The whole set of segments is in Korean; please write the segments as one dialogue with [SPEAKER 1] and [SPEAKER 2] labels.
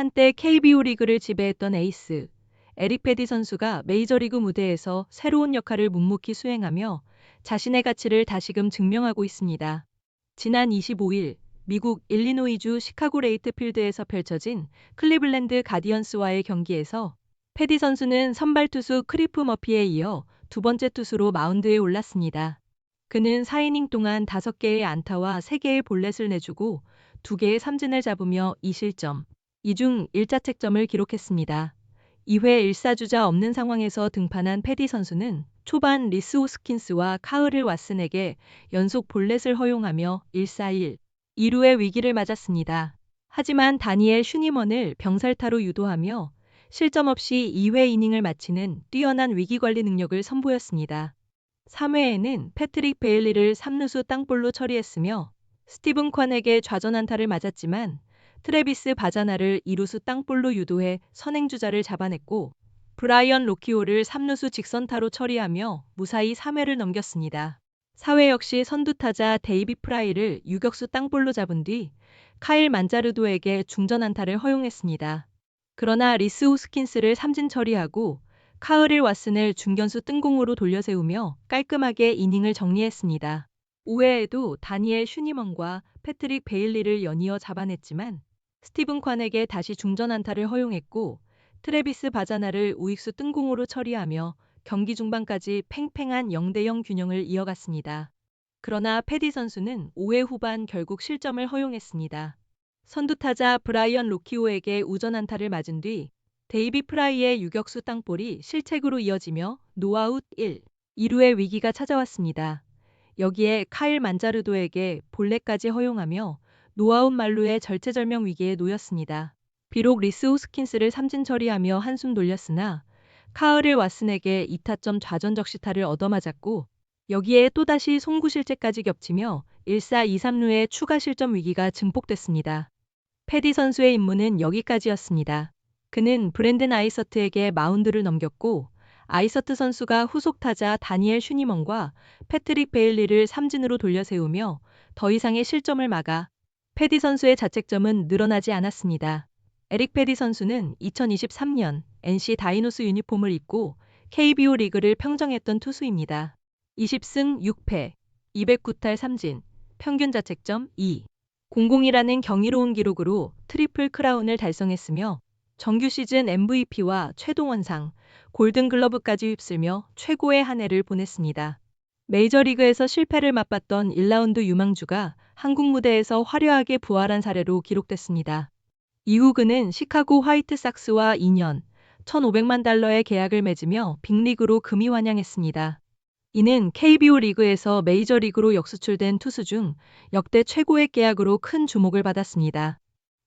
[SPEAKER 1] 한때 KBO 리그를 지배했던 에이스 에릭 패디 선수가 메이저리그 무대에서 새로운 역할을 묵묵히 수행하며 자신의 가치를 다시금 증명하고 있습니다. 지난 25일 미국 일리노이주 시카고 레이트 필드에서 펼쳐진 클리블랜드 가디언스와의 경기에서 패디 선수는 선발 투수 크리프 머피에 이어 두 번째 투수로 마운드에 올랐습니다. 그는 4이닝 동안 5개의 안타와 3개의 볼넷을 내주고 2개의 삼진을 잡으며 2실점, 2중 1자책점을 기록했습니다. 2회 1사주자 없는 상황에서 등판한 패디 선수는 초반 리스 호스킨스와 카흐를 왓슨에게 연속 볼넷을 허용하며 1사1, 2루의 위기를 맞았습니다. 하지만 다니엘 슈니먼을 병살타로 유도하며 실점 없이 2회 이닝을 마치는 뛰어난 위기관리 능력을 선보였습니다. 3회에는 패트릭 베일리를 3루수 땅볼로 처리했으며 스티븐 콴에게 좌전안타를 맞았지만 트래비스 바자나를 2루수 땅볼로 유도해 선행주자를 잡아냈고 브라이언 로키오를 3루수 직선타로 처리하며 무사히 3회를 넘겼습니다. 4회 역시 선두타자 데이비 프라이를 유격수 땅볼로 잡은 뒤 카일 만자르도에게 중전안타를 허용했습니다. 그러나 리스 호스킨스를 삼진 처리하고 카흐릴 왓슨을 중견수 뜬공으로 돌려세우며 깔끔하게 이닝을 정리했습니다. 5회에도 다니엘 슈니먼과 패트릭 베일리를 연이어 잡아냈지만 스티븐 콴에게 다시 중전안타를 허용했고 트래비스 바자나를 우익수 뜬공으로 처리하며 경기 중반까지 팽팽한 0대0 균형을 이어갔습니다. 그러나 패디 선수는 5회 후반 결국 실점을 허용했습니다. 선두타자 브라이언 로키오에게 우전안타를 맞은 뒤 데이비 프라이의 유격수 땅볼이 실책으로 이어지며 노아웃 1, 2루의 위기가 찾아왔습니다. 여기에 카일 만자르도에게 볼넷까지 허용하며 노아웃 만루의 절체절명 위기에 놓였습니다. 비록 리스 호스킨스를 삼진 처리하며 한숨 돌렸으나 카흐릴 왓슨에게 2타점 좌전적시타를 얻어맞았고 여기에 또다시 송구실책까지 겹치며 1사 2, 3루의 추가 실점 위기가 증폭됐습니다. 패디 선수의 임무는 여기까지였습니다. 그는 브랜든 아이서트에게 마운드를 넘겼고 아이서트 선수가 후속 타자 다니엘 슈니먼과 패트릭 베일리를 삼진으로 돌려세우며 더 이상의 실점을 막아 패디 선수의 자책점은 늘어나지 않았습니다. 에릭 패디 선수는 2023년 NC 다이노스 유니폼을 입고 KBO 리그를 평정했던 투수입니다. 20승 6패, 209탈 삼진, 평균 자책점 2. 00이라는 경이로운 기록으로 트리플 크라운을 달성했으며 정규 시즌 MVP와 최동원상, 골든글러브까지 휩쓸며 최고의 한 해를 보냈습니다. 메이저리그에서 실패를 맛봤던 1라운드 유망주가 한국 무대에서 화려하게 부활한 사례로 기록됐습니다. 이후 그는 시카고 화이트삭스와 2년, 1,500만 달러의 계약을 맺으며 빅리그로 금이 환영했습니다. 이는 KBO 리그에서 메이저리그로 역수출된 투수 중 역대 최고의 계약으로 큰 주목을 받았습니다.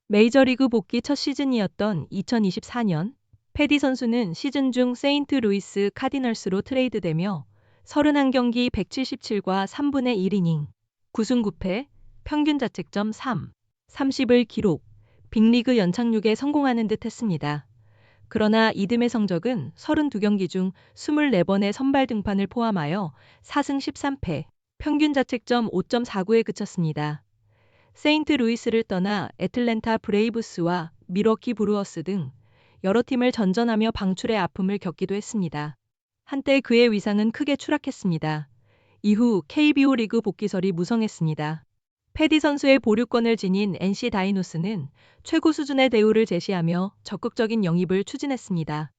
[SPEAKER 1] 메이저리그 복귀 첫 시즌이었던 2024년, 패디 선수는 시즌 중 세인트루이스 카디널스로 트레이드되며 31경기 177과 3분의 1이닝, 9승 9패, 평균 자책점 3, 30을 기록, 빅리그 연착륙에 성공하는 듯 했습니다. 그러나 이듬해 성적은 32경기 중 24번의 선발 등판을 포함하여 4승 13패, 평균 자책점 5.49에 그쳤습니다. 세인트루이스를 떠나 애틀랜타 브레이브스와 밀워키 브루어스 등 여러 팀을 전전하며 방출의 아픔을 겪기도 했습니다. 한때 그의 위상은 크게 추락했습니다. 이후 KBO 리그 복귀설이 무성했습니다. 패디 선수의 보류권을 지닌 NC 다이노스는 최고 수준의 대우를 제시하며 적극적인 영입을 추진했습니다.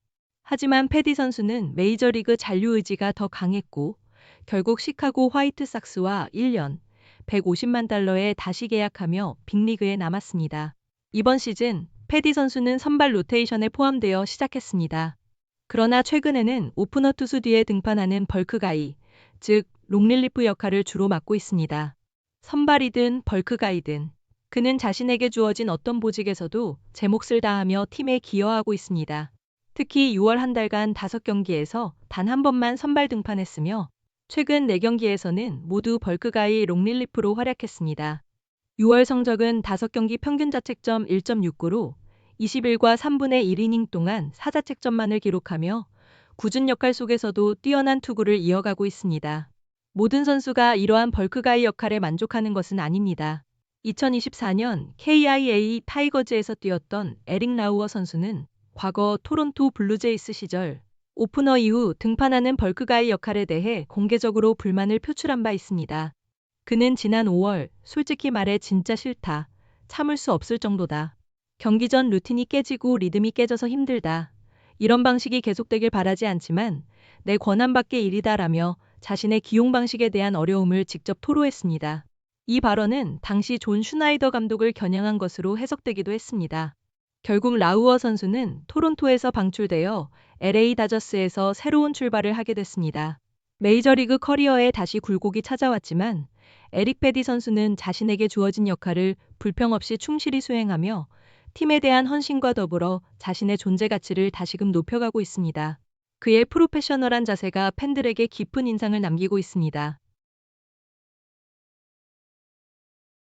[SPEAKER 1] 하지만 패디 선수는 메이저리그 잔류 의지가 더 강했고 결국 시카고 화이트삭스와 1년, 150만 달러에 다시 계약하며 빅리그에 남았습니다. 이번 시즌 패디 선수는 선발 로테이션에 포함되어 시작했습니다. 그러나 최근에는 오프너 투수 뒤에 등판하는 벌크가이, 즉 롱릴리프 역할을 주로 맡고 있습니다. 선발이든 벌크가이든 그는 자신에게 주어진 어떤 보직에서도 제 몫을 다하며 팀에 기여하고 있습니다. 특히 6월 한 달간 5경기에서 단 한 번만 선발 등판했으며 최근 4경기에서는 모두 벌크가이 롱릴리프로 활약했습니다. 6월 성적은 5경기 평균 자책점 1.69로 21과 3분의 1이닝 동안 4자책점만을 기록하며 굳은 역할 속에서도 뛰어난 투구를 이어가고 있습니다. 모든 선수가 이러한 벌크가이 역할에 만족하는 것은 아닙니다. 2024년 KIA 타이거즈에서 뛰었던 에릭 라우어 선수는 과거 토론토 블루제이스 시절 오프너 이후 등판하는 벌크가이 역할에 대해 공개적으로 불만을 표출한 바 있습니다. 그는 지난 5월 솔직히 말해 진짜 싫다. 참을 수 없을 정도다. 경기 전 루틴이 깨지고 리듬이 깨져서 힘들다. 이런 방식이 계속되길 바라지 않지만 내 권한 밖의 일이다라며 자신의 기용 방식에 대한 어려움을 직접 토로했습니다. 이 발언은 당시 존 슈나이더 감독을 겨냥한 것으로 해석되기도 했습니다. 결국 라우어 선수는 토론토에서 방출되어 LA 다저스에서 새로운 출발을 하게 됐습니다. 메이저리그 커리어에 다시 굴곡이 찾아왔지만 에릭 패디 선수는 자신에게 주어진 역할을 불평 없이 충실히 수행하며 팀에 대한 헌신과 더불어 자신의 존재 가치를 다시금 높여가고 있습니다. 그의 프로페셔널한 자세가 팬들에게 깊은 인상을 남기고 있습니다.